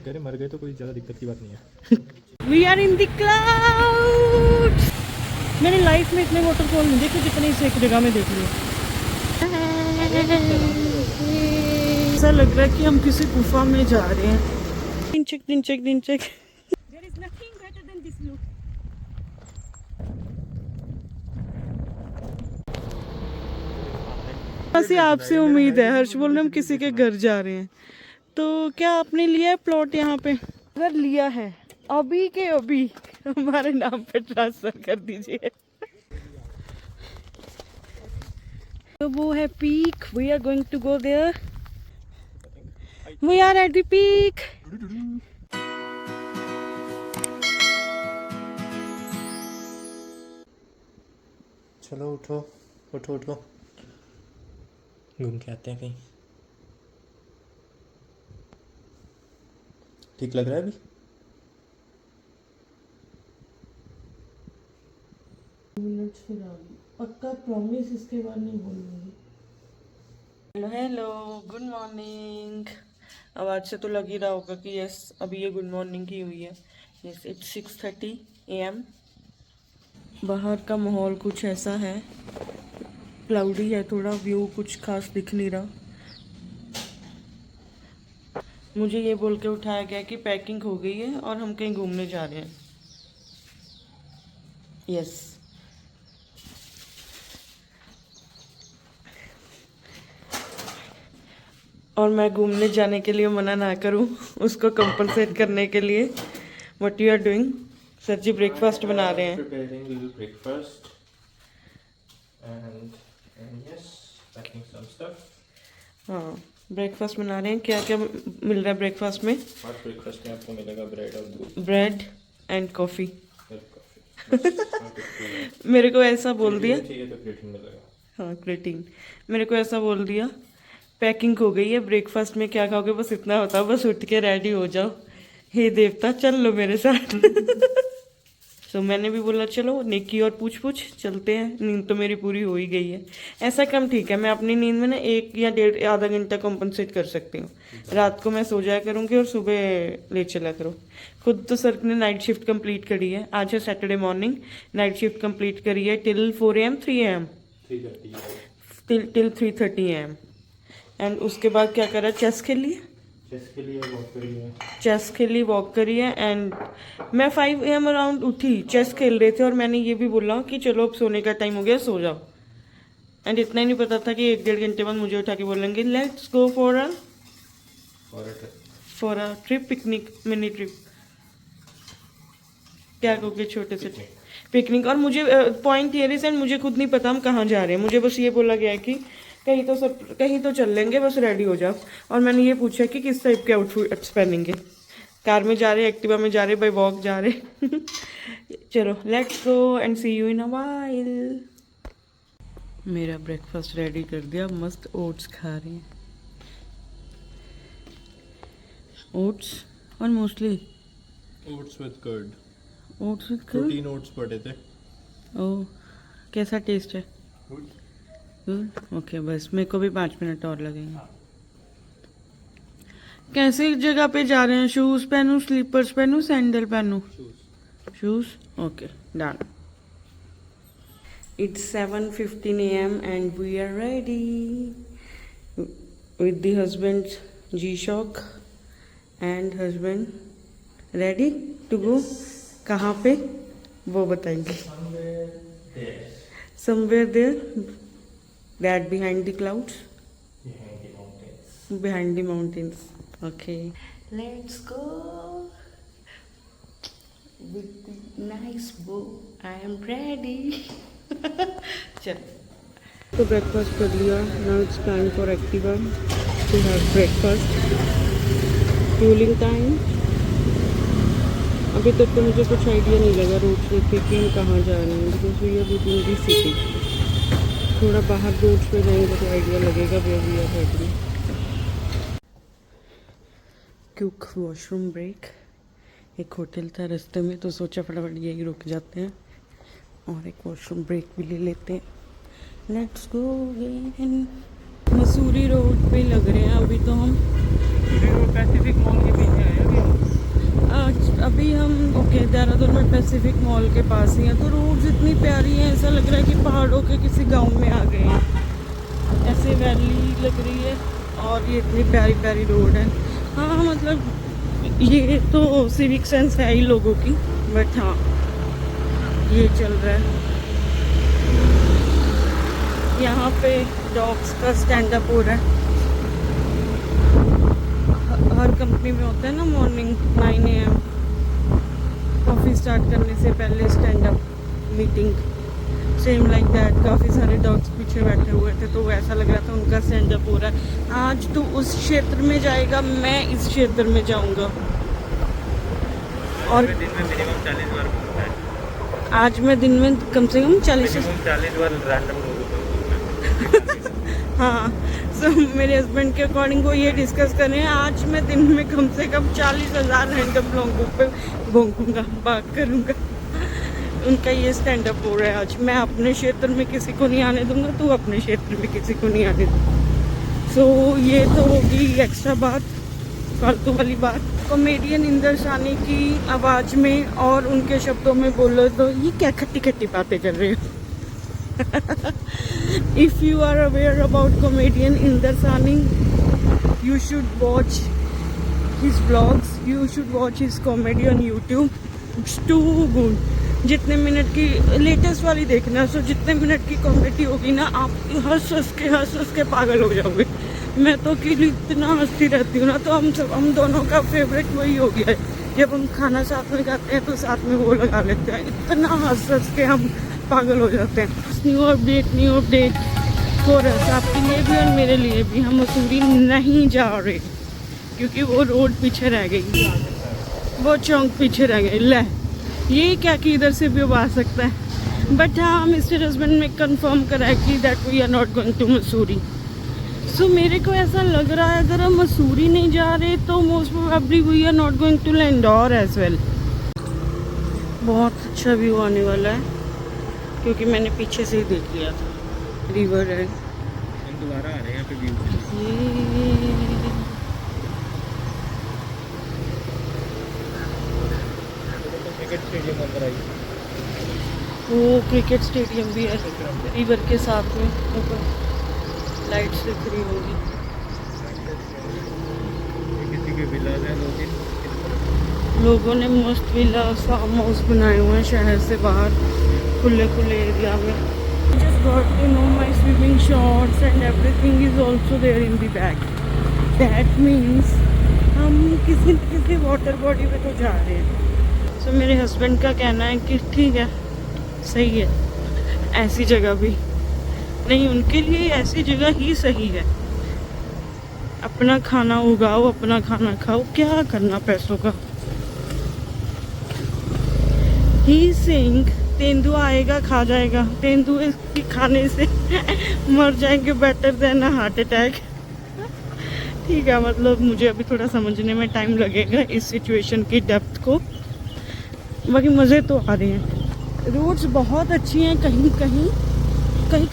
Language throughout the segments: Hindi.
कह रहे मर गए तो कोई ज़्यादा दिक्कत की बात नहीं है। We are in the clouds. मैंने लाइफ में इतने वाटरफॉल नहीं देखे जितने इस एक जगह में देख लिए। ऐसा लग रहा है कि हम किसी गुफा में जा रहे हैं। दिन check. There is nothing better than this view. ऐसे आपसे उम्मीद है। हर्ष बोल रहे हम किसी के घर जा रहे हैं, तो क्या आपने लिया है प्लॉट यहाँ पे? अगर लिया है अभी के अभी हमारे नाम पे ट्रांसफर कर दीजिए। तो वो है peak, we are going to go there, we are at the peak. चलो उठो उठो उठो, घूम के आते हैं कहीं। ठीक लग रहा है अभी? पक्का प्रॉमिस, इसके बाद नहीं बोलूँगी। Hello good morning. आवाज़ से तो लग ही रहा होगा कि यस अभी ये गुड मॉर्निंग की हुई है। Yes it's 6:30 AM। बाहर का माहौल कुछ ऐसा है, क्लाउडी है थोड़ा, व्यू कुछ खास दिख नहीं रहा। मुझे ये बोल के उठाया गया कि पैकिंग हो गई है और हम कहीं घूमने जा रहे हैं। यस और मैं घूमने जाने के लिए मना ना करूं, उसको कंपनसेट करने के लिए। What you are doing? Sir ji breakfast बना रहे हैं। Preparing little breakfast and yes, packing some stuff. हाँ ब्रेकफास्ट बना रहे हैं। क्या क्या मिल रहा है ब्रेकफास्ट में? आज ब्रेकफास्ट में आपको मिलेगा ब्रेड और दूध, ब्रेड एंड कॉफ़ी। कॉफी। मेरे को ऐसा बोल दिया, चाहिए तो क्रिएटिन मिलेगा। हाँ क्रेटीन। मेरे को ऐसा बोल दिया पैकिंग हो गई है, ब्रेकफास्ट में क्या खाओगे, बस इतना होता, बस उठ के रेडी हो जाओ। हे देवता चल लो मेरे साथ। तो मैंने भी बोला चलो नेकी और पूछ चलते हैं। नींद तो मेरी पूरी हो ही गई है। ऐसा कम ठीक है, मैं अपनी नींद में ना 1 या 1.5 आधा घंटा कॉम्पनसेट कर सकती हूँ। रात को मैं सो जाया करूँगी और सुबह ले चला करो। खुद तो सर ने नाइट शिफ्ट कंप्लीट करी है। आज है Saturday morning, night shift complete करी है till 4 AM 3 AM till 3:30 AM। And उसके बाद क्या करा, चेस खेली, चेस खेली, वॉक करी है। एंड मैं 5 AM अराउंड उठी, चेस खेल रहे थे और मैंने ये भी बोला कि चलो अब सोने का टाइम हो गया, सो जाओ। एंड इतना ही नहीं पता था कि 1-1.5 घंटे बाद मुझे उठा के बोलेंगे let's go for a trip, picnic, mini trip, क्या कहोगे, छोटे से पिकनिक। और मुझे पॉइंट हियर इज, एंड मुझे खुद नहीं पता हम कहाँ जा रहे हैं। मुझे बस ये बोला गया है कि कहीं तो चल लेंगे, बस रेडी हो जाओ। और मैंने ये पूछा कि किस टाइप के आउटफिट्स पहनेंगे, कार में जा रहे, एक्टिवा में जा रहे, बाय वॉक जा रहे। चलो let's go and see you in a while. मेरा ब्रेकफास्ट रेडी कर दिया, मस्त ओट्स खा रहे हैं। ओट्स और mostly oats with curd, oats with protein oats पड़े थे। ओह कैसा टेस्ट है? ओके बस मेरे को भी 5 मिनट और लगेंगे। कैसी जगह पे जा रहे हैं? शूज पहनूं, स्लीपर्स पहनूं, सैंडल पहनूं? Shoes. Okay done. It's 7:15 AM and we are ready with the husband G-Shock and husband ready to go. कहाँ पे वो बताएंगे। Somewhere there. That behind the clouds? Behind the mountains. Okay. Let's go with the nice bow. I am ready. चल। तो ब्रेकफास्ट कर लिया। Now it's time for Activa to have breakfast. Fueling time. अभी तक तो मुझे कुछ आइडिया नहीं लगा रोड देख के कि हम कहाँ जा रहे हैं, because we are within the city. थोड़ा बाहर रोड्स पे जाएंगे तो आइडिया लगेगा way we are heading. Quick washroom break. एक होटल था रास्ते में तो सोचा फटाफट यही रुक जाते हैं और एक वॉशरूम ब्रेक भी ले लेते हैं। Let's go again. Mussoorie road पे लग रहे हैं अभी तो हम। पैसिफिक मॉल के पीछे आए अभी। देहरादून में पैसिफिक मॉल के पास ही है। तो रोड्स इतनी प्यारी हैं, ऐसा लग रहा है कि पहाड़ों के किसी गांव में आ गए हैं। ऐसे वैली लग रही है और ये इतनी प्यारी प्यारी रोड है। हाँ मतलब ये तो सिविक सेंस है ही लोगों की, बट हाँ ये चल रहा है। यहाँ पे डॉग्स का स्टैंड अप हो रहा है। हर कंपनी में होता है ना मॉर्निंग 9 AM कॉफ़ी स्टार्ट करने से पहले stand up meeting, same like that. काफ़ी सारे डॉग्स पीछे बैठे हुए थे तो ऐसा लग रहा था उनका स्टैंड अप हो रहा है। आज तो उस क्षेत्र में जाएगा, मैं इस क्षेत्र में जाऊंगा। और दिन में मिनिमम 40 बार घूमता है। आज मैं दिन में कम से कम 40 बार रैंडम लोगों हाँ, सो मेरे हस्बैंड के अकॉर्डिंग वो ये डिस्कस कर रहे हैं आज मैं दिन में कम से कम 40,000 रैंडम लोगों पे भोंकूंगा, बात करूंगा। उनका ये स्टैंड अप हो रहा है आज। मैं अपने क्षेत्र में किसी को नहीं आने दूंगा, तू अपने क्षेत्र में किसी को नहीं आने दूंगा। सो ये तो होगी एक्स्ट्रा बात, फालतू वाली बात। कॉमेडियन इंदर सानी की आवाज़ में और उनके शब्दों में बोलो तो ये क्या खट्टी खट्टी बातें कर रहे हो। If you are aware about comedian Inder Sani, you should watch his vlogs, you should watch his comedy on YouTube. It's too good. जितने मिनट की लेटेस्ट वाली देखना, सो जितने मिनट की कॉमेडी होगी ना, आप हंस के पागल हो जाओगे। मैं तो कि इतना हंसती रहती हूँ ना, तो हम दोनों का फेवरेट वही हो गया है। जब हम खाना साथ में खाते हैं तो साथ में वो लगा लेते हैं, इतना हंस के हम पागल हो जाते हैं। न्यू अपडेट हो रहा है आपके लिए भी और मेरे लिए भी। हम मसूरी नहीं जा रहे क्योंकि वो रोड पीछे रह गई, वो चौक पीछे रह गई। ले ये क्या कि इधर से भी वो आ सकता है, बट हाँ मिस्टर हस्बैंड ने कंफर्म करा है कि that we are not going to Mussoorie. So मेरे को ऐसा लग रहा है अगर हम मसूरी नहीं जा रहे तो most probably we are not going to Indore as well. बहुत अच्छा व्यू आने वाला है क्योंकि मैंने पीछे से ही देख लिया था, रिवर है। हम दोबारा आ रहे हैं यहाँ पे व्यू। क्रिकेट स्टेडियम अंदर आई, वो क्रिकेट स्टेडियम भी है रिवर के साथ में, ऊपर लाइट्स दिख रही होगी। किसी के विला है लोगों ने मस्त विला फार्म हाउस बनाए हुए हैं शहर से बाहर, खुले एरिया में। Just got to know my swimming shorts and everything is also there in the bag. That means हम किसी वाटर बॉडी में तो जा रहे हैं। So मेरे हस्बैंड का कहना है कि ठीक है, सही है, ऐसी जगह भी नहीं, उनके लिए ऐसी जगह ही सही है। अपना खाना उगाओ, अपना खाना खाओ, क्या करना पैसों का। ही सिंग तेंदुआ आएगा खा जाएगा, तेंदुए के खाने से मर जाएंगे better than a heart attack. ठीक है, मतलब मुझे अभी थोड़ा समझने में टाइम लगेगा इस सिचुएशन की डेप्थ को, बाकी मज़े तो आ रहे हैं। रोड्स बहुत अच्छी हैं, कहीं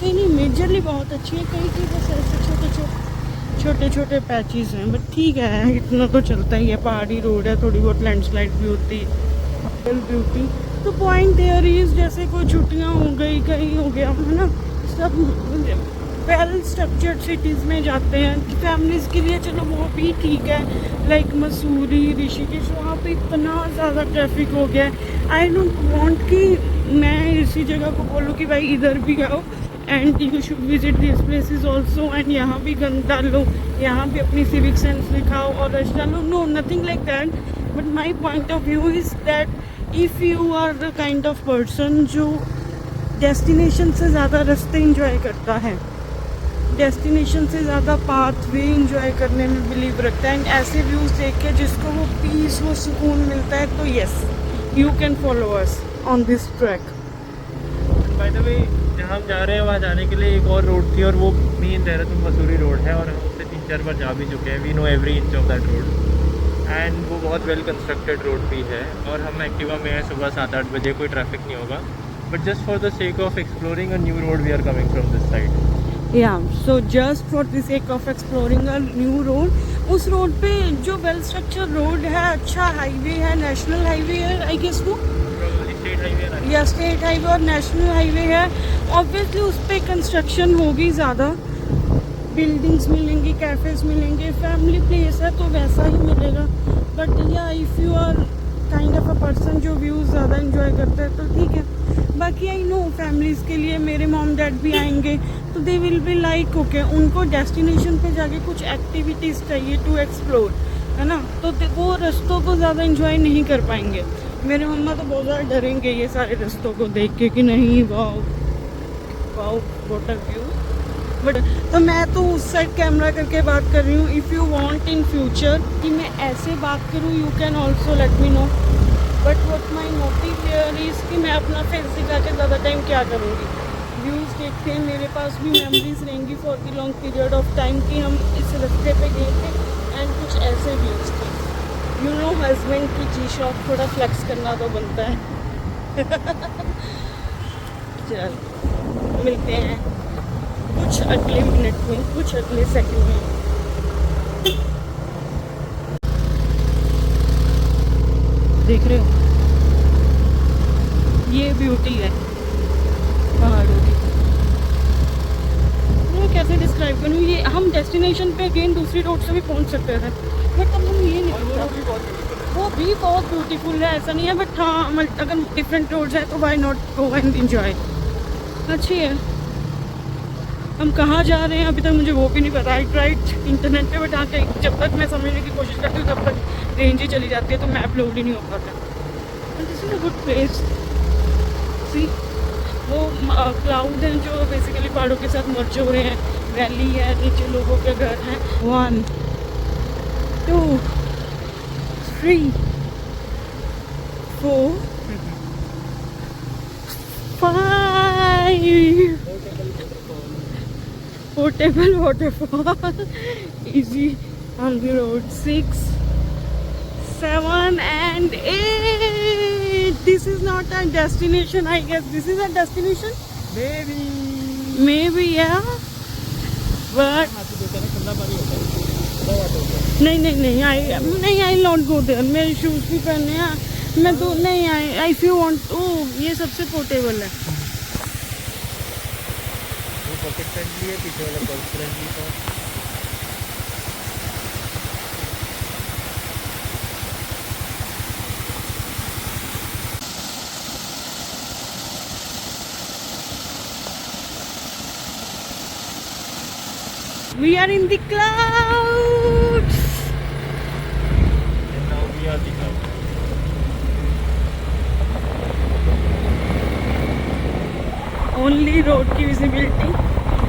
नहीं, मेजरली बहुत अच्छी हैं, कहीं बस ऐसे छोटे पैचेस हैं, बट ठीक है, इतना तो चलता ही है। पहाड़ी रोड है, थोड़ी बहुत लैंडस्लाइड भी होती है, ब्यूटी। तो पॉइंट देयर इज, जैसे कोई छुट्टियां हो गई, कहीं हो गया है ना, सब वेल स्ट्रक्चर्ड सिटीज़ में जाते हैं फैमिलीज़ के लिए, चलो वो भी ठीक है। लाइक मसूरी, ऋषिकेश, वहाँ पे इतना ज़्यादा ट्रैफिक हो गया है। आई डोंट वांट कि मैं इसी जगह को बोलूँ कि भाई इधर भी आओ and you should visit this places also, and यहाँ भी गंद डालो, यहाँ भी अपनी सिविक सेंस दिखाओ और रश डालो। No, nothing like that, but my point of view is that if you are the kind of person जो डेस्टिनेशन से ज़्यादा रास्ते इंजॉय करता है, डेस्टिनेशन से ज़्यादा पाथवे इंजॉय करने में बिलीव रखता है, एंड ऐसे व्यूज़ देख के जिसको वो पीस, वो सुकून मिलता है, तो yes, you can follow us on this track. By the way, जहाँ हम जा रहे हैं वहाँ जाने के लिए एक और रोड थी, और वो मेन देहरादून मसूरी रोड है, और हम उससे 3-4 बार जा भी चुके हैं। We know every inch of that road, and वो बहुत वेल कंस्ट्रक्टेड रोड भी है, और हम एक्टिवा में हैं, सुबह 7-8 बजे, कोई ट्रैफिक नहीं होगा। But just for the sake of exploring a new road we are coming from this side. Yeah so just for the sake of exploring a new road. उस रोड पे जो वेल स्ट्रक्चर रोड है, अच्छा हाईवे है, नेशनल हाईवे है आई गेस वो, या स्टेट हाईवे और नेशनल हाईवे है। ऑब्वियसली उस पर कंस्ट्रक्शन होगी ज़्यादा, बिल्डिंग्स मिलेंगी, कैफेज मिलेंगे, फैमिली प्लेस है तो वैसा ही मिलेगा। बट या if you are kind of a person जो व्यूज़ ज़्यादा इंजॉय करता है तो ठीक है। बाकी आई नो फैमिलीज़ के लिए मेरे मॉम डैड भी आएंगे तो they will be like okay, उनको डेस्टिनेशन पे जाके कुछ एक्टिविटीज़ चाहिए टू एक्सप्लोर, है ना, तो वो रास्तों को ज़्यादा इंजॉय नहीं कर पाएंगे। मेरे मम्मा तो बहुत ज़्यादा डरेंगे ये सारे रास्तों को देख के कि नहीं wow wow what a view. But तो मैं तो उस साइड कैमरा करके बात कर रही हूँ। If you want in future कि मैं ऐसे बात करूँ you can also let me know, but what my motive here is कि मैं अपना फेस दिखा के ज़्यादा टाइम क्या करूँगी। व्यूज़ देखते हैं, मेरे पास भी मेमोरीज रहेंगी for the long period of time कि हम इस रास्ते पे गए थे एंड कुछ ऐसे व्यूज़ थे। यू नो हस्बैंड की जी शॉप थोड़ा फ्लेक्स करना तो बनता है। चल मिलते हैं कुछ अगले मिनट में, कुछ अगले सेकंड में। देख रहे हो ये ब्यूटी है पहाड़ों की। मैं कैसे डिस्क्राइब करूँ, ये हम डेस्टिनेशन पे अगेन दूसरी रोड से भी पहुंच सकते थे बट अब हम ये नहीं पता। वो भी बहुत ब्यूटीफुल है, ऐसा नहीं है, बट हाँ अगर डिफरेंट रोड्स है तो why not go and enjoy. अच्छी है। हम कहाँ जा रहे हैं अभी तक मुझे वो भी नहीं पता। आई ट्राइड इंटरनेट पे बट हाँ जब तक मैं समझने की कोशिश करती हूँ तब तक रेंज ही चली जाती है तो मैप लोड ही नहीं हो पाता। This is a good place. See वो क्लाउड हैं जो बेसिकली पहाड़ों के साथ मर्ज हो रहे हैं, वैली है, नीचे लोगों के घर हैं। 1 2 3 4 5 Portable waterfall, easy on the road. 6 7 and 8. This is not a destination, I guess. This is a destination? Maybe yeah. But नहीं आई नॉट गो देयर। मेरे शूज़ भी पहने हैं मैं तो नहीं आई। इफ यू वांट ओ ये सबसे पोर्टेबल है। पॉकेट फ्रेंडली है, पीछे वाला पर्स फ्रेंडली था। We are in the clouds. And now we are the clouds. Only road की विजिबिलिटी,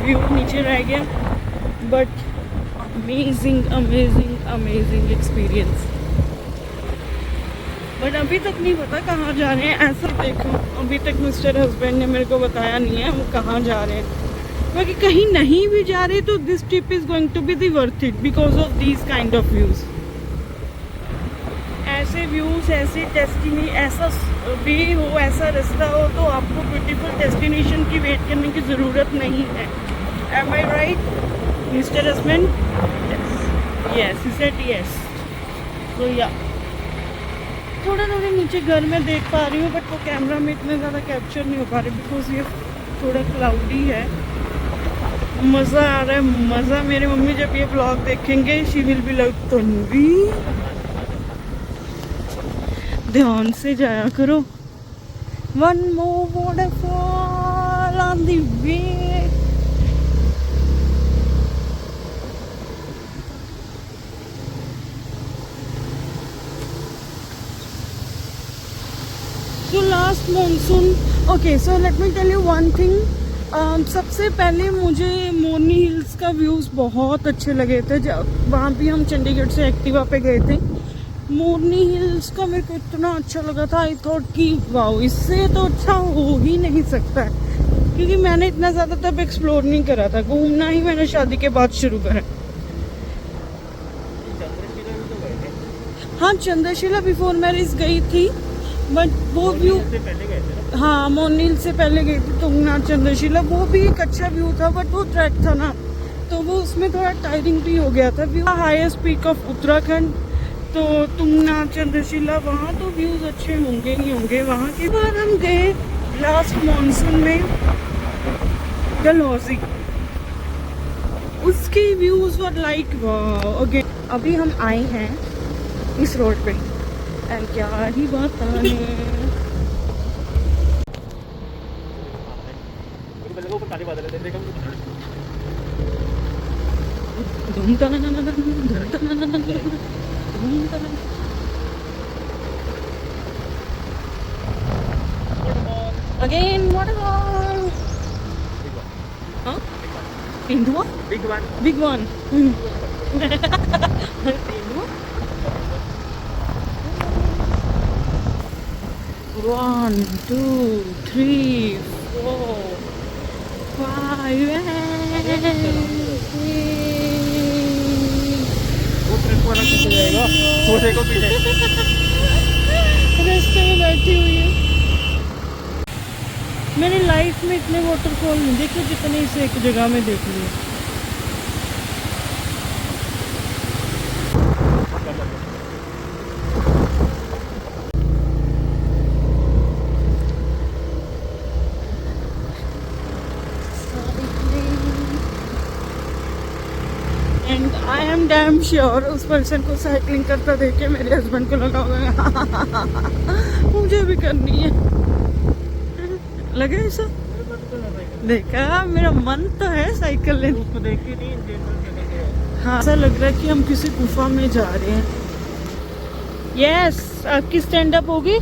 व्यू नीचे रह गया but amazing amazing amazing experience. But अभी तक नहीं पता कहाँ जा रहे हैं। ऐसा देखो अभी तक मिस्टर हस्बैंड ने मेरे को बताया नहीं है हम कहाँ जा रहे हैं। बाकी कहीं नहीं भी जा रहे तो this trip is going to be the worth it because of these kind of views. ऐसे व्यूज़, ऐसे डेस्टिनी, ऐसा वे हो, ऐसा रास्ता हो तो आपको ब्यूटीफुल डेस्टिनेशन की वेट करने की ज़रूरत नहीं है। Am I right mister husband? Yes, he said yes. तो या थोड़ा थोड़ा नीचे घर में देख पा रही हूँ बट वो कैमरा में इतना ज़्यादा कैप्चर नहीं हो पा रही बिकॉज ये थोड़ा क्लाउडी है। मज़ा आ रहा है, मज़ा। मेरी मम्मी जब ये ब्लॉग देखेंगे she will be like Tanvi ध्यान से जाया करो। One more waterfall on the way. So last monsoon, okay, so let me tell you one thing. सबसे पहले मुझे मोरनी हिल्स का व्यूज़ बहुत अच्छे लगे थे। वहाँ भी हम चंडीगढ़ से एक्टिवा पे गए थे। मोरनी हिल्स का मेरे को इतना अच्छा लगा था। आई थॉट कि वाओ इससे तो अच्छा हो ही नहीं सकता है क्योंकि मैंने इतना ज़्यादा तब एक्सप्लोर नहीं करा था। घूमना ही मैंने शादी के बाद शुरू करा। हाँ चंद्रशिला बिफोर मैरिज गई थी बट वो व्यू, से पहले गए थे ना। हाँ मोरनील से पहले गई थी तुंगनाथ चंद्रशिला, वो भी एक अच्छा व्यू था बट वो ट्रैक था ना, तो वो उसमें थोड़ा टायरिंग भी हो गया था। View highest peak of Uttarakhand, तो तुंगनाथ चंद्रशिला वहाँ तो व्यूज अच्छे होंगे ही होंगे वहाँ के। बार हम गए लास्ट मॉनसून में डलहौजी, उसके व्यूज वर लाइक अगेन। अभी हम आए हैं इस रोड पे एंड क्या ही बात है। काले बादल है, देखो धूम तननननन, धूम तनननन, धूम तननन। Again, waterfall. Huh? Tindua? Big one. Big one. Tindua? 1, 2, 3, 4, 5, वो ट्रक वाला पीछे जाएगा, वो देखो पीछे। रास्ते में बैठी हुई है। मैंने लाइफ में इतने वाटरफॉल नहीं देखे जितने इसे एक जगह में देख लिए। And I am damn sure उस पर्सन को साइकिलिंग करता देख के मेरे हस्बैंड को लगा होगा मुझे भी करनी है। लगे ऐसा? देखा, मेरा मन तो है साइकिल लेने। उसको देख के नहीं इंडियन। हाँ, ऐसा लग रहा है कि हम किसी गुफा में जा रहे हैं। यस, आपकी स्टैंड अप होगी।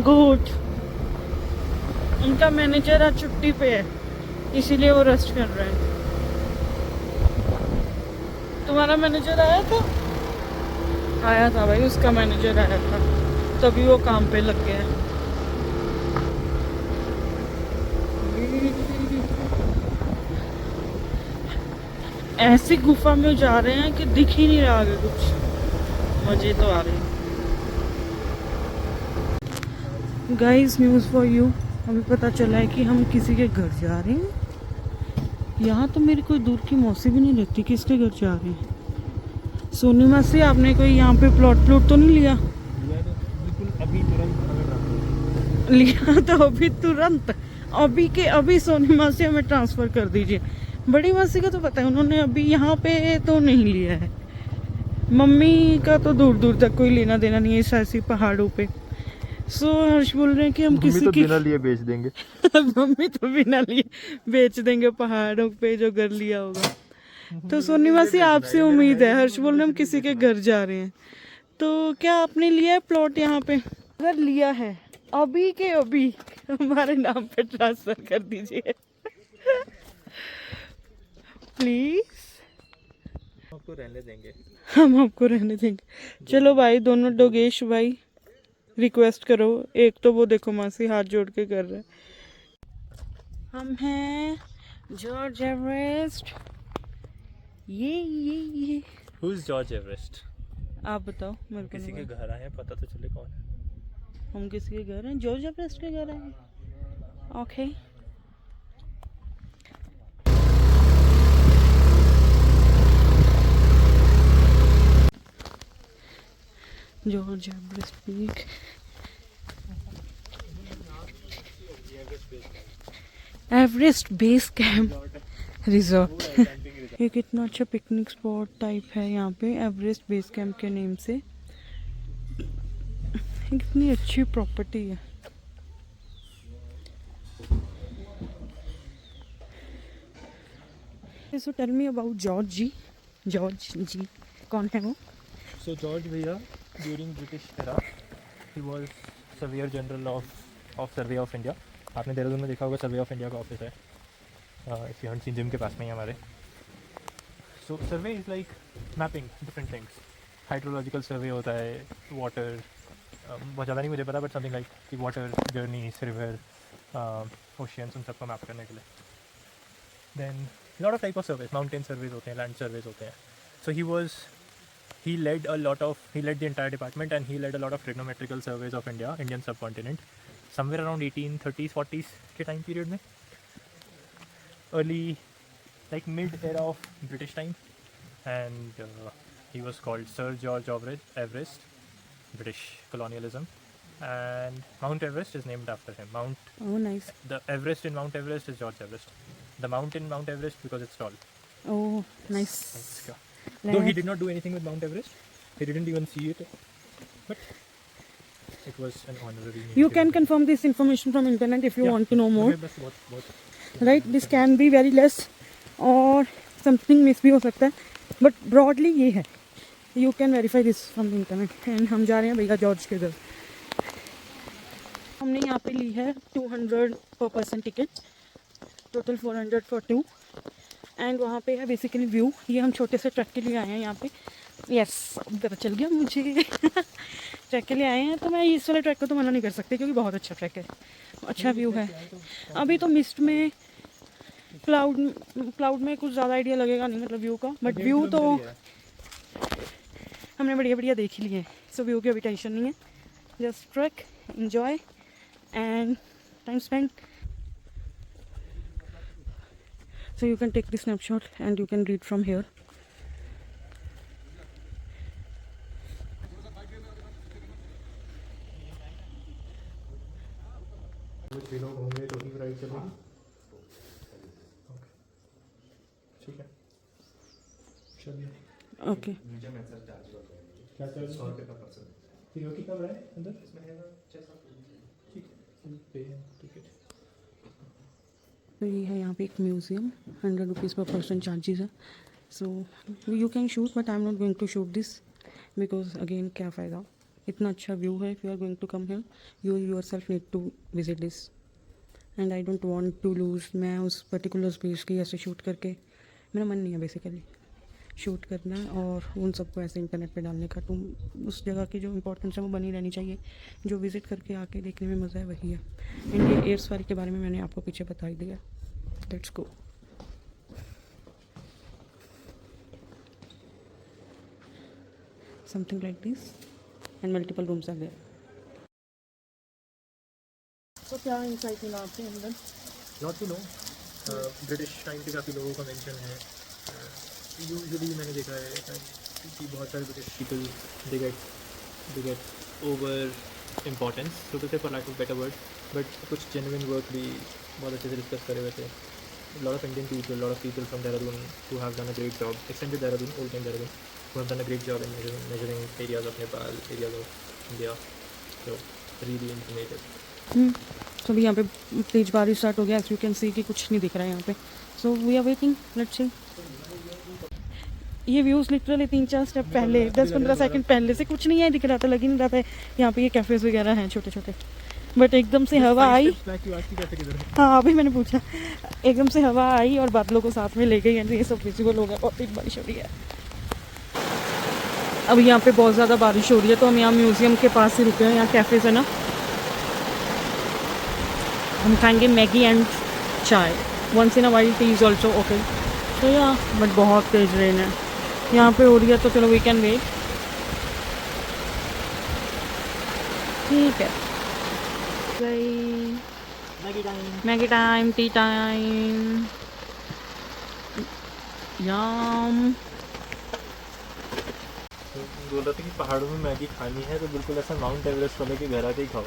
गुड। उनका मैनेजर आज छुट्टी पे है, इसीलिए वो रेस्ट कर रहे हैं। तुम्हारा मैनेजर आया था? आया था भाई, उसका मैनेजर आया था, तभी वो काम पे लग गया है। ऐसी गुफा में जा रहे हैं कि दिख ही नहीं रहा आगे कुछ। मजे तो आ रहे हैं। गाइस, न्यूज़ फॉर यू, हमें पता चला है कि हम किसी के घर जा रहे हैं। यहाँ तो मेरी कोई दूर की मौसी भी नहीं लगती, किसके घर जा रहे हैं। सोनी मासी, आपने कोई यहाँ पे प्लॉट तो नहीं लिया? बिल्कुल अभी तुरंत लिया तो अभी तुरंत, अभी के अभी सोनी मासी हमें ट्रांसफ़र कर दीजिए। बड़ी मासी का तो पता है, उन्होंने अभी यहाँ पे तो नहीं लिया है। मम्मी का तो दूर दूर तक कोई लेना देना नहीं है इस ऐसी पहाड़ों पे। सो हर्ष बोल रहे हैं कि हम किसी की बिना लिए बेच देंगे। मम्मी तो बिना लिए बेच देंगे पहाड़ों पे जो घर लिया होगा। तो सोनी मासी, आपसे उम्मीद है। हर्ष बोल रहे हैं हम किसी के घर जा रहे हैं, तो क्या आपने लिया है प्लॉट यहाँ पे? अगर लिया है अभी के अभी हमारे नाम पे ट्रांसफर कर दीजिए प्लीज, आपको रहने देंगे। हम आपको रहने देंगे। चलो भाई, दोनों डोगेश भाई रिक्वेस्ट करो। एक तो वो देखो मासी हाथ जोड़ के कर रहे हैं। हम हैं जॉर्ज एवरेस्ट। ये हु इज जॉर्ज एवरेस्ट? आप बताओ मेरे को। किसी के नहीं घर आए हैं, पता तो चले कौन है। पता। हम किसी के घर हैं, जॉर्ज एवरेस्ट के घर हैं। Okay. George Everest peak. Everest base camp resort ये कितना अच्छा पिकनिक स्पॉट टाइप है यहाँ पे, एवरेस्ट बेस कैंप के नेम से। कितनी अच्छी प्रॉपर्टी है। So tell me about George ji. George ji कौन है वो? So George भैया during British era he was Surveyor General of Survey of India। आपने देहरादून में देखा होगा सर्वे ऑफ इंडिया का ऑफिस है, if you haven't seen gym के पास में ही हमारे। So survey is like mapping different things. Hydrological survey होता है, वाटर बहुत ज़्यादा नहीं मुझे पता, बट समथिंग लाइक कि वाटर जर्नीज, रिवर, ओशियंस, उन सबको मैप करने के लिए। Then lot of type of surveys, mountain surveys होते हैं, लैंड सर्वेज होते हैं। सो ही he led the entire department, and he led a lot of trigonometrical surveys of Indian subcontinent, somewhere around 1830s 40s के time period में, early like mid era of British time, and he was called Sir George Everest, British colonialism, and Mount Everest is named after him. Oh, nice. The Everest in Mount Everest is George Everest. The mountain Mount Everest because it's tall. Oh, nice. Though he did not do anything with Mount Everest, he didn't even see it, but it was an honorary name. You can confirm this information from internet if you want to know more. बस बहुत Right, this can be very less or something miss भी हो सकता है, but broadly ये है. You can verify this from the internet. And हम जा रहे हैं भैया जॉर्ज के घर. हमने यहाँ पे ली है 200 per person ticket, total 400 for 2. And वहाँ पे है बेसिकली व्यू. ये हम छोटे से ट्रैक के लिए आए हैं यहाँ पे. यस, पता चल गया मुझे. ट्रैक के लिए आए हैं तो मैं इस वाले ट्रैक को तो मना नहीं कर सकती क्योंकि बहुत अच्छा ट्रैक है, अच्छा व्यू है. अभी तो मिस्ट में क्लाउड में कुछ ज़्यादा आइडिया लगेगा नहीं मतलब व्यू का, बट व्यू तो हमने बढ़िया बढ़िया देख ही लिए. सो व्यू की अभी टेंशन नहीं है, just track, enjoy and time spend. So you can take the snapshot and you can read from here. कुछ भी लोग होंगे तो ही राइड चलेगी. ठीक है, चलिए. Okay. क्या चार्ज? 100 रुपये का पर्सन. ठीक है, कितना बड़ा है अंदर? इसमें है 600. ठीक है, पे टिकट. तो ये है यहाँ पे एक म्यूज़ियम. 100 रुपीज़ पर पर्सन चार्जेस है. So you can shoot but I am not going to shoot this because again क्या फ़ायदा. इतना अच्छा व्यू है. If you are going to come here you yourself need to visit this and I don't want to lose. मैं उस पर्टिकुलर स्पेस की ऐसे शूट करके मेरा मन नहीं है बेसिकली शूट करना और उन सबको ऐसे इंटरनेट पे डालने का. तो उस जगह की जो इम्पोर्टेंस है वो बनी रहनी चाहिए. जो विज़िट करके आके देखने में मज़ा है वही है. एंड ये एयर सफारी के बारे में मैंने आपको पीछे बता ही दिया. Let's go. Something like this and multiple rooms are there. तो क्या इंसाइट मिला आपके अंदर? Not to know. British time पे काफ़ी लोगों का मेंशन है. यूजुअली मैंने देखा है कि बहुत सारे British people they get over importance, so to say for lack of better word, but कुछ जेन्युइन वर्क भी बहुत अच्छे से डिस्कस करे हुए थे. lot of Indian people, lot of people from Dehradun who have done a great job, extended Dehradun, old time Dehradun, who have done a great job in measuring areas of Nepal, areas of India. So really informative. तो अभी यहाँ पे तेज बारिश स्टार्ट हो गया. एज यू कैन सी कि कुछ नहीं दिख रहा है यहाँ पे. So we are waiting, let's see. ये व्यूज़ लिटरली 3-4 स्टेप पहले 10-15 सेकंड पहले से कुछ नहीं है दिख रहा था. लग ही नहीं रहा था यहाँ पे ये कैफ़ेज़ वगैरह हैं छोटे छोटे. बट एकदम से हवा आई. हाँ, अभी मैंने पूछा. एकदम से हवा आई और बादलों को साथ में ले गई एंड ये सब विजिबल हो गया. बहुत तेज बारिश हो रही है. अब यहाँ पे बहुत ज़्यादा बारिश हो रही है तो हम यहाँ म्यूज़ियम के पास ही रुके हैं. यहाँ कैफ़ेज़ है ना. हम खाएंगे Maggi and chai. Once in a while tea is also okay. तो यहाँ बट बहुत तेज़ रेन है यहाँ पे हो रही है. तो चलो वी कैन वेट. ठीक है. Maggi time, tea time, yum. बोल रहा था कि पहाड़ों में मैगी खानी है तो बिल्कुल ऐसा माउंट एवरेस्ट वाले के घर आके ही खाओ.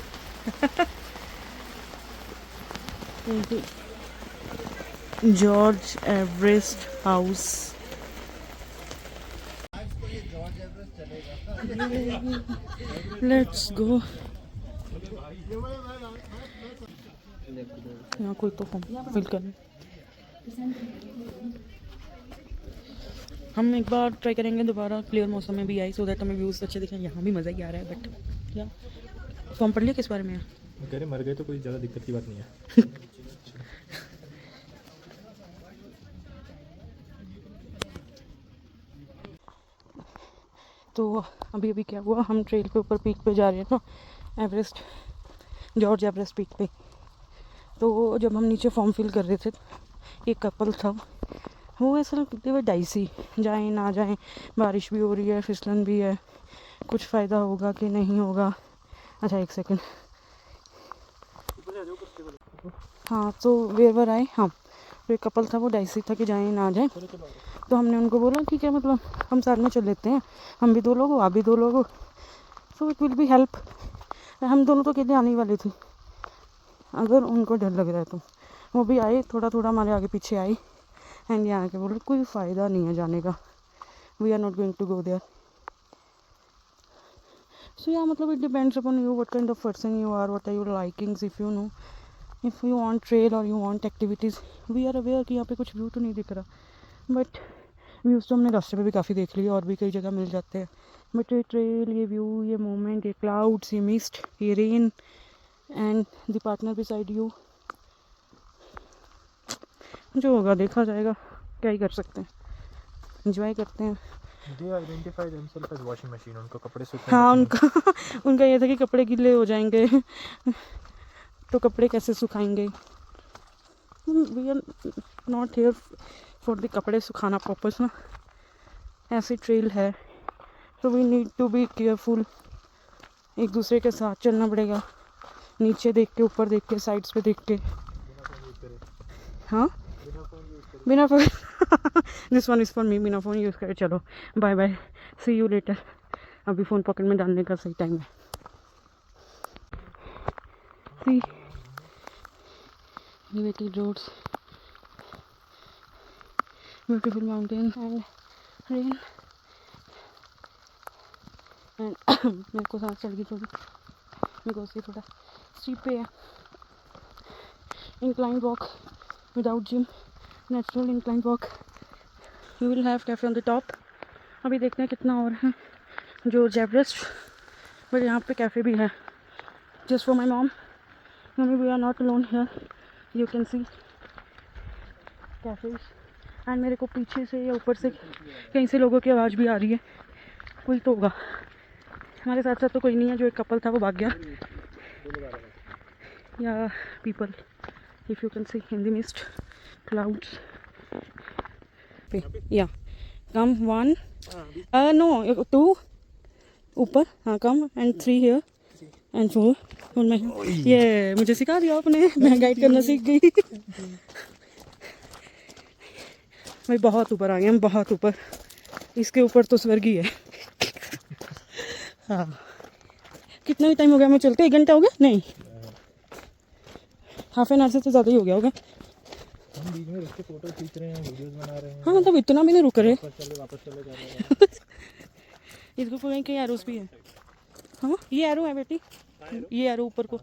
George Everest house. Let's go. यहाँ कोई तो फॉर्म फिल करना. हम एक बार ट्राई करेंगे दोबारा क्लियर मौसम में भी आई सो दैट हमें व्यूज़ अच्छे दिखें. यहाँ भी मज़ा ही आ रहा है. बट क्या फॉर्म पढ़ लिया किस बारे में है? कह रहे मर गए तो कोई ज़्यादा दिक्कत की बात नहीं है. तो अभी अभी क्या हुआ, हम ट्रेल के ऊपर पीक पे जा रहे हैं ना, एवरेस्ट, जॉर्ज एवरेस्ट पीक पे. तो जब हम नीचे फॉर्म फिल कर रहे थे एक कपल था वो ऐसा लगते हुए डाइसी, जाएं ना जाएं, बारिश भी हो रही है, फिसलन भी है, कुछ फ़ायदा होगा कि नहीं होगा। अच्छा एक सेकंड, हाँ तो वेवर आए, हाँ तो एक कपल था, वो डाइसी था कि जाएं ना जाएं, तो हमने उनको बोला ठीक है, मतलब हम साथ में चल लेते हैं, हम भी 2 लोग हो, आप भी 2 लोग हो, so it will be help. हम दोनों तो अकेले आने ही वाले थे, अगर उनको डर लग रहा है तो वो भी आए, थोड़ा थोड़ा हमारे आगे पीछे आई, एंड यहाँ के बोले कोई फ़ायदा नहीं है जाने का, we are not going to go there. So yeah मतलब it depends upon you, what kind of person you are, what are your likings, if you know, if you want trail और you want activities. We are aware कि यहाँ पे कुछ व्यू तो नहीं दिख रहा, बट व्यूज़ तो हमने रास्ते पे भी काफ़ी देख लिए, और भी कई जगह मिल जाते हैं, बट ये ट्रेल, ये व्यू, ये मोमेंट, ये क्लाउड्स, ये मिस्ट, ये rain and the partner beside you, जो होगा देखा जाएगा, क्या ही कर सकते हैं, एंजॉय करते हैं। They identify themselves as washing machine, उनको कपड़े सूखने हाँ उनका उनका ये था कि कपड़े गीले हो जाएंगे तो कपड़े कैसे सुखाएंगे। We are not here for the कपड़े सुखाना पर्पस ना, ऐसी ट्रेल है तो we need to be careful, एक दूसरे के साथ चलना पड़ेगा, नीचे देख के, ऊपर देख के, साइड्स पे देख के। हाँ बिना phone this one is for me, बिना फ़ोन यूज़ करे। चलो bye bye, see you later. अभी फ़ोन पॉकेट में डालने का सही टाइम है। सी elevated roads, beautiful mountains and rain and मेरे को सांस चढ़ गई थोड़ी, बिकॉज ये थोड़ा स्टीप पे है। incline walk without gym, natural incline walk, you will have cafe on the top। अभी देखते हैं कितना और है जो एवरेस्ट, बट यहाँ पे कैफ़े भी है, just for my mom, mummy we are not alone here, you can see cafes। And मेरे को पीछे से या ऊपर से कहीं से लोगों की आवाज़ भी आ रही है, कोई तो होगा। हमारे साथ साथ तो कोई नहीं है, जो एक कपल था वो भाग गया, या people, if you can see in the mist clouds पे। या कम 1 नो 2 ऊपर, हाँ कम एंड 3 हियर एंड 4 में। ये मुझे सिखा दिया आपने, मैं गाइड करना सीख गई भाई बहुत ऊपर आ गए हम, बहुत ऊपर, इसके ऊपर तो स्वर्ग ही है हाँ कितना भी टाइम हो गया हमें चलते, 1 घंटा हो गया नहीं, हाफ एन आवर से तो ज़्यादा ही हो गया होगा। हम बीच में रुक के फोटो खींच रहे हैं, वीडियोस बना रहे हैं। हाँ तब इतना भी नहीं रुक रहे, वापस चले जा रहे हैं इसको कहीं कहीं एरोस भी है। हाँ ये एरो है बेटी, ये एरो ऊपर को।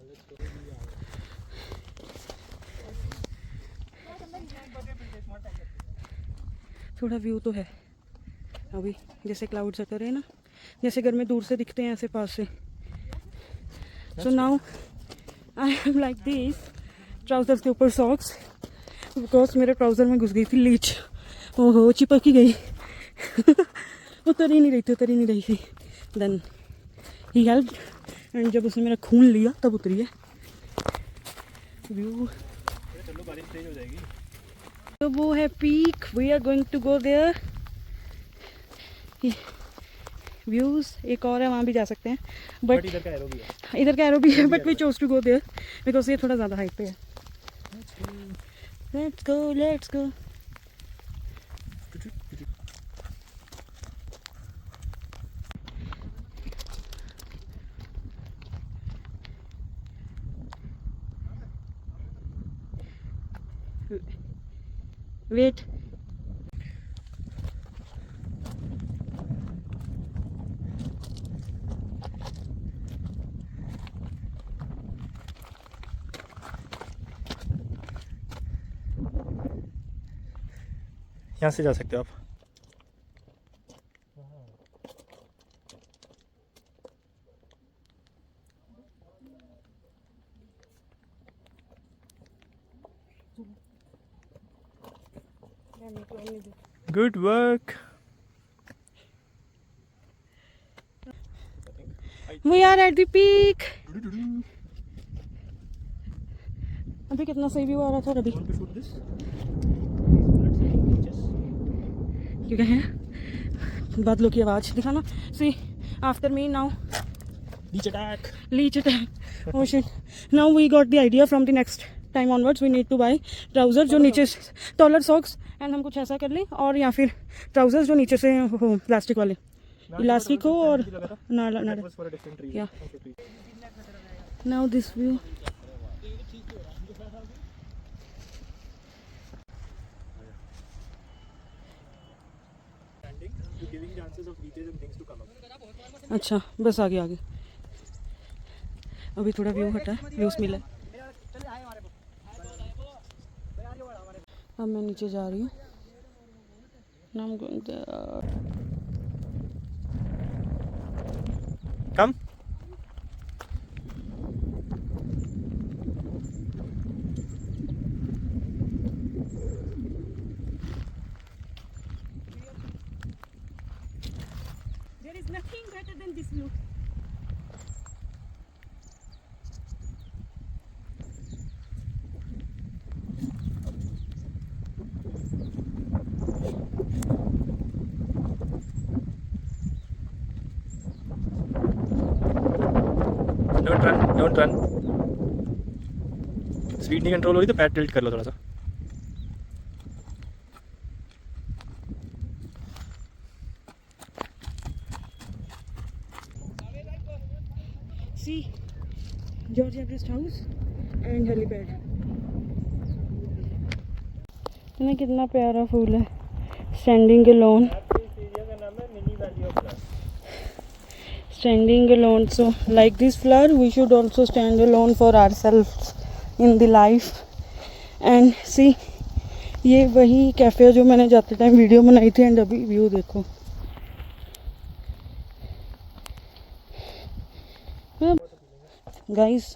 थोड़ा व्यू तो है अभी, जैसे क्लाउड्स आते रहे ना, जैसे घर में दूर से दिखते हैं ऐसे पास से। So now I am like this, trousers के ऊपर सॉक्स, बिकॉज मेरे ट्राउज़र में घुस गई थी लीच, ओहो चिपक ही गई उतर ही नहीं रही थी। देन ही हेल्प, एंड जब उसने मेरा खून लिया तब उतरी है। व्यू चलो बारिश तेज हो जाएगी। तो वो है peak, we are going to go there. Views एक और है, वहाँ भी जा सकते हैं, बट इधर का एरो भी है, इधर का एरो भी है, but we chose to go there because ये थोड़ा ज़्यादा हाइट पे है। Let's go wait. यहाँ से जा सकते हो आप। Good work. We are at the peak. अभी कितना सही व्यू आ रहा था अभी। क्योंकि हैं बादलों की आवाज़ दिखाना। See after me now leech attack. Oh shit. Now we got the idea from the next time onwards we need to buy trousers जो नीचे taller socks and हम कुछ ऐसा कर लें, और या फिर trousers जो नीचे से हो प्लास्टिक वाले, इलास्टिक हो और ना या now this view. अच्छा बस आगे आगे अभी थोड़ा व्यू हटा है, व्यूज मिला। अब मैं नीचे जा रही हूँ। Now I'm going there. Come. There is nothing better than this view. Don't run. Speed नहीं कंट्रोल हुई तो पैर टिल्ट कर लो थोड़ा सा। See George Everest House and helipad. ना कितना प्यारा फूल है, standing alone, standing alone. So like this flower we should also stand alone for ourselves in the life. And see ये वही कैफ़े है जो मैंने जाते टाइम वीडियो बनाई थी। एंड अभी व्यू देखो। गाइस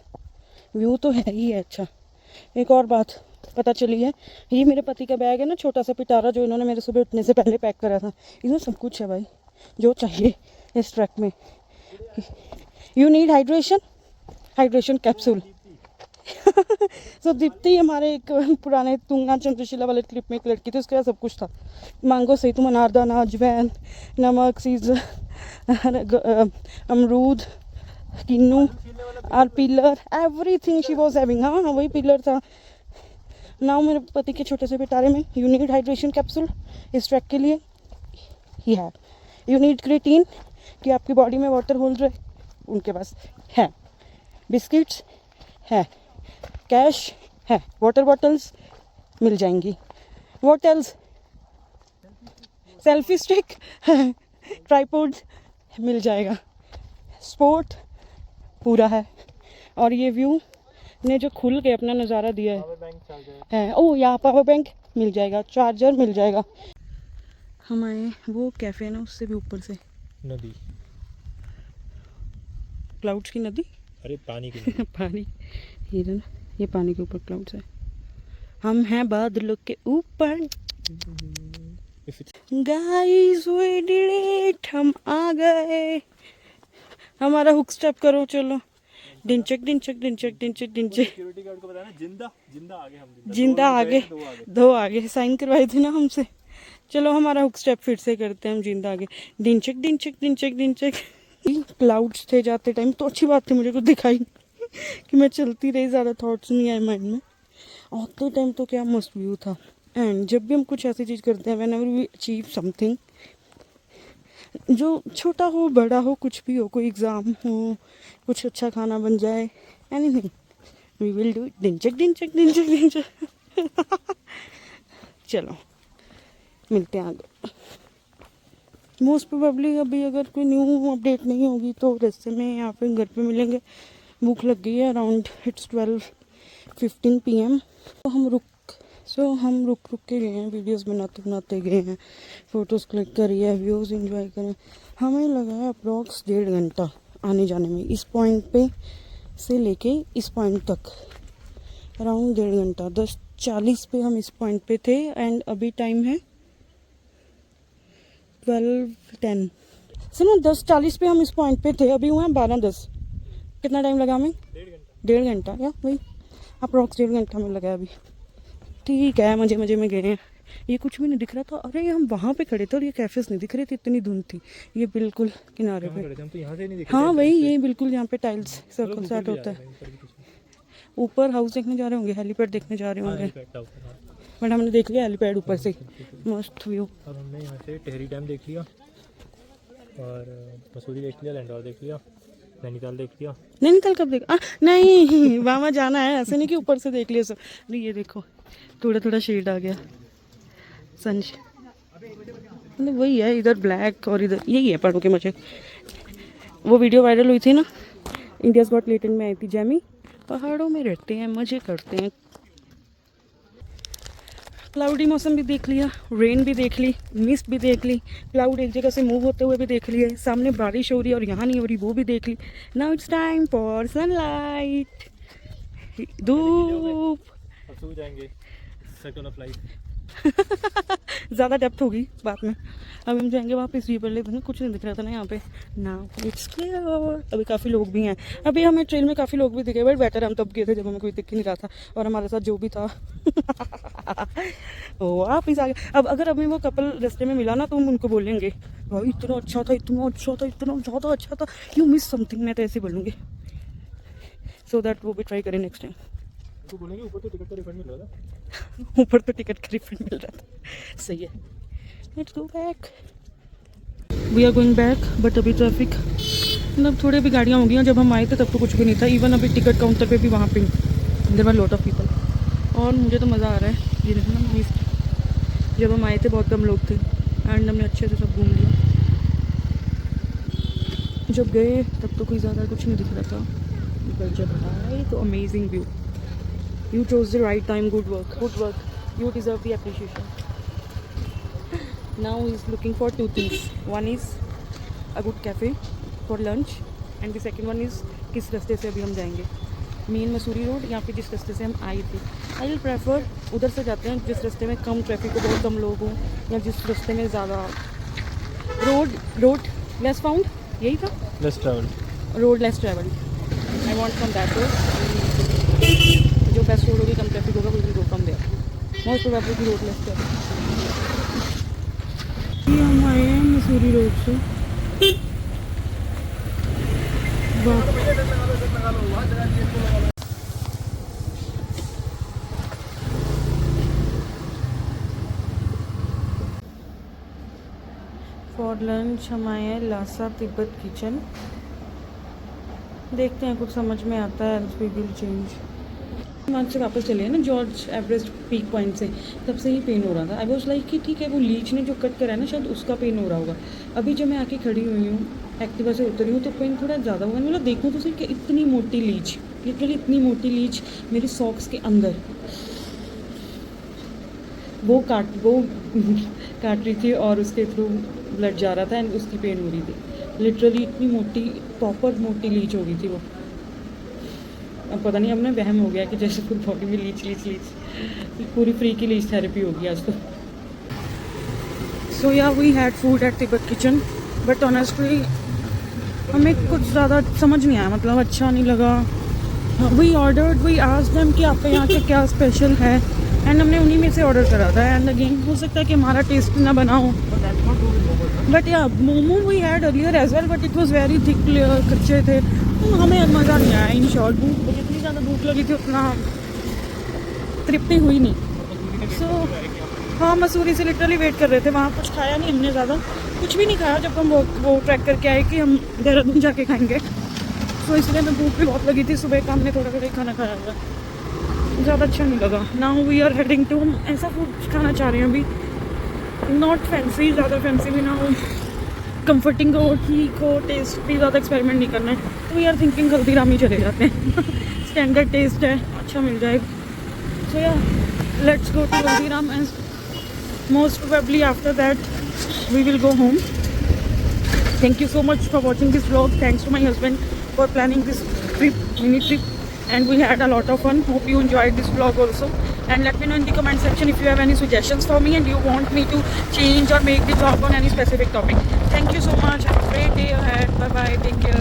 व्यू तो है ही है अच्छा। एक और बात पता चली है, ये मेरे पति का बैग है ना, छोटा सा पिटारा जो इन्होंने मेरे सुबह उठने से पहले पैक करा था। इसमें सब कुछ है भाई जो चाहिए इस ट्रैक में। You need hydration capsule. So Deepti हमारे एक पुराने तुंगा चंद्रशिला वाले ट्रिप में एक लड़की थी, उसके पास सब कुछ था। मांगो सही, अनारदाना, अजवैन, नमक, सीजर, अमरूद, किन्नू और pillar, everything she was having. हाँ वही पिलर था। नाउ मेरे पति के छोटे से पिटारे में यू नीड हाइड्रेशन कैप्सूल इस ट्रैक के लिए ही है। यू नीड क्रिएटिन कि आपकी बॉडी में वाटर होल्ड रहे, उनके पास है। बिस्किट्स है, कैश है, वाटर बॉटल्स मिल जाएंगी। What else? Selfie stick, tripod मिल जाएगा। स्पोर्ट पूरा है। और ये व्यू ने जो खुल के अपना नज़ारा दिया है ओ यहाँ पावर बैंक मिल जाएगा, चार्जर मिल जाएगा। हम आए वो कैफ़े है ना, उससे भी ऊपर से नदी, क्लाउड्स की नदी, अरे पानी की नदी। पानी ये पानी के ऊपर क्लाउड्स है। हम हैं बादलों के ऊपर। गाइस वी डिड इट, हम आ गए। हमारा हुक स्टेप करो चलो। डिंचक डिंचक डिंचक डिंचक डिंचक। सिक्योरिटी गार्ड को बताना जिंदा आगे, हम जिंदा आगे, दो आगे साइन करवाए थे ना हमसे। चलो हमारा हुक स्टेप फिर से करते हैं हम जिंदा आगे। डिंचक डिंचक डिंचक डिंचक। क्लाउड्स थे जाते टाइम तो अच्छी बात थी, मुझे कुछ दिखाई कि मैं चलती रही, ज़्यादा थॉट्स नहीं आए माइंड में। आते टाइम तो क्या मस्त व्यू था। एंड जब भी हम कुछ ऐसी चीज़ करते हैं, व्हेनेवर वी अचीव समथिंग, जो छोटा हो बड़ा हो कुछ भी हो, कोई एग्ज़ाम हो, कुछ अच्छा खाना बन जाए, anything, we will do it. डिंचक डिंचक डिंचक डिंचक। चलो मिलते हैं आगे। मोस्ट प्रोबेबली अभी अगर कोई न्यू अपडेट नहीं होगी तो रास्ते में यहाँ पे घर पे मिलेंगे। भूख लग गई है। Around its 12:15 PM। तो हम रुक के गए हैं, वीडियोस बनाते गए हैं, फ़ोटोज़ क्लिक करी है, व्यूज़ एंजॉय करें। हमें लगा है अप्रॉक्स 1.5 घंटा आने जाने में, इस पॉइंट पे से लेके इस पॉइंट तक अराउंड 1.5 घंटा। 10:40 पे हम इस पॉइंट पे थे एंड अभी टाइम है 12:10। सुनो 10:40 पे हम इस पॉइंट पे थे, अभी हुए हैं 12:10। कितना टाइम लगा हमें? 1.5 घंटा या वही अप्रॉक्स 1.5 घंटा में लगा अभी। ठीक है, मज़े में गए हैं। ये कुछ भी नहीं दिख रहा था। अरे हम वहाँ पे खड़े थे और ये कैफेस नहीं दिख रहे थे, इतनी धुंध थी। ये बिल्कुल किनारे पे, हम तो यहाँ से नहीं दिख हाँ वही, ये बिल्कुल यहाँ पे टाइल्स सर्कल सेट होता है। ऊपर हाउस देखने जा रहे होंगे, हेलीपैड देखने जा रहे होंगे, बट हमने देख लिया हेलीपैड ऊपर से, मस्त व्यू। और हमने यहाँ से टिहरी डैम देख लिया और मसूरी देख लिया, लैंडौर देख लिया, नैनीताल देख लिया। नैनीताल कब देख नहीं वहाँ जाना है, ऐसे नहीं कि ऊपर से देख लिया सब। नहीं ये देखो थोड़ा थोड़ा शेड आ गया, सन मतलब वही है, इधर ब्लैक और इधर यही है पहाड़ों के मजे। वो वीडियो वायरल हुई थी ना, इंडियाज़ गॉट टैलेंट में आई थी जैमी, पहाड़ों में रहते हैं मजे करते हैं। क्लाउडी मौसम भी देख लिया, रेन भी देख ली, मिस्ट भी देख ली, क्लाउड एक जगह से मूव होते हुए भी देख लिए, सामने बारिश हो रही है और यहाँ नहीं हो रही वो भी देख ली। Now it's time for sunlight, धूप। सो जाएंगे, सर्कल ऑफ लाइफ। ज़्यादा डेप्थ होगी बाद में। अब हम जाएंगे वापस रिवर लेक, कुछ नहीं दिख रहा था ना यहाँ पे। Now it's clear. अभी काफ़ी लोग भी हैं, अभी हमें ट्रेन में काफ़ी लोग भी दिखे, बट बेटर हम तब गए थे जब हमें कोई दिख ही नहीं रहा था और हमारे साथ जो भी था वो वापिस आ गया। अब अगर हमें वो कपल रास्ते में मिला ना तो हम उनको बोलेंगे भाई इतना अच्छा था, इतना अच्छा था, इतना ज़्यादा अच्छा था, यू मिस समथिंग। मैं तो ऐसे बोलूँगी, सो दैट वो भी ट्राई करें नेक्स्ट टाइम। तो बोलेंगे ऊपर तो टिकट का रिफंड मिल रहा था, ऊपर तो टिकट का रिफंड मिल रहा था, सही है। Let's go back, we are going back, but अभी ट्रैफिक मतलब थोड़ी भी गाड़ियाँ होंगी। जब हम आए थे तब तो कुछ भी नहीं था, इवन अभी टिकट काउंटर पे भी वहाँ पे there were lot of people. और मुझे तो मज़ा आ रहा है, ये देखो ना मिस्ट, जब हम आए थे बहुत कम लोग थे एंड हमने अच्छे से सब घूम लिया। जब गए तब तो कोई ज़्यादा कुछ नहीं दिख रहा था, पर जब आए तो amazing view. You chose the right time. Good work. Good work. You deserve the appreciation. Now he's looking for two things. One is a good cafe for lunch, and the second one is किस रास्ते से अभी हम जाएंगे। मेन मसूरी रोड या फिर जिस रास्ते से हम आए थे। आई विल प्रेफर उधर से जाते हैं जिस रास्ते में कम ट्रैफिक हो, बहुत कम लोग हों, या जिस रास्ते में ज़्यादा रोड लेस फाउंड, यही था, less travel, road less travel. I want from that road. जो बेस्ट रोड होगी, कम ट्रैफिक होगा, will go from there. Most probably की रोड लेस ट्रैफिक। ये हम आए हैं मसूरी रोड से। फॉर लंच हम आए हैं लासा तिब्बत किचन। देखते हैं कुछ समझ में आता है, वी विल चेंज। वहाँ से वापस चले हैं ना जॉर्ज एवरेस्ट पीक पॉइंट से, तब से ही पेन हो रहा था। आई वॉज लाइक कि ठीक है वो लीच ने जो कट करा है ना शायद उसका पेन हो रहा होगा। अभी जब मैं आके खड़ी हुई हूँ, एक्टिवा से उतरी हूँ, तो पेन थोड़ा ज़्यादा होगा। मतलब देखूँ तो सही कि इतनी मोटी लीच, लिटरली इतनी मोटी लीच मेरे सॉक्स के अंदर वो काट रही थी और उसके थ्रू ब्लड जा रहा था एंड उसकी पेन हो रही थी। लिटरली इतनी मोटी, प्रॉपर मोटी लीच हो गई थी वो। अब पता नहीं, अब ना वहम हो गया कि जैसे पूरी बॉडी में लीच पूरी फ्री की लीच थेरेपी होगी आज तो। So yeah we had food at Tibet Kitchen, but honestly हमें कुछ ज़्यादा समझ नहीं आया, मतलब अच्छा नहीं लगा। वी आस्क्ड देम कि आपके यहाँ के क्या स्पेशल है, एंड हमने उन्हीं में से ऑर्डर करा था। एंड अगेन हो सकता है कि हमारा टेस्ट ना बना हो, but yeah momo we had earlier as well, but it was very thick, कच्चे थे, तो हमें मज़ा नहीं आया। इन शॉर्ट जितनी ज़्यादा भूख लगी थी उतना तृप्ति हुई नहीं। सो हाँ, मसूरी से लिटरली वेट कर रहे थे, वहाँ कुछ खाया नहीं हमने, ज़्यादा कुछ भी नहीं खाया जब हम वो ट्रैक करके आए कि हम देहरादून जाके खाएंगे। तो इसलिए हमें भूख भी बहुत लगी थी, सुबह का हमने थोड़ा ही खाना खाया था, ज़्यादा अच्छा नहीं लगा। Now we are heading to, हम ऐसा फूड खाना चाह रहे हैं अभी, नॉट फैंसी, ज़्यादा फैंसी भी ना हो, कंफर्टिंग हो, ठीक हो, टेस्ट भी ज़्यादा एक्सपेरिमेंट नहीं करना है। तो वी आर थिंकिंग हल्दीराम ही चले जाते हैं स्टैंडर्ड टेस्ट है, अच्छा मिल जाएगा। So yeah let's go to Haldiram and most probably after that we will go home. Thank you so much for watching this vlog. Thanks to my husband for planning this trip, mini trip, and we had a lot of fun. Hope you enjoyed this vlog also, and let me know in the comment section if you have any suggestions for me and you want me to change or make the vlog on any specific topic. Thank you so much. Have a great day ahead. Bye bye. Take care.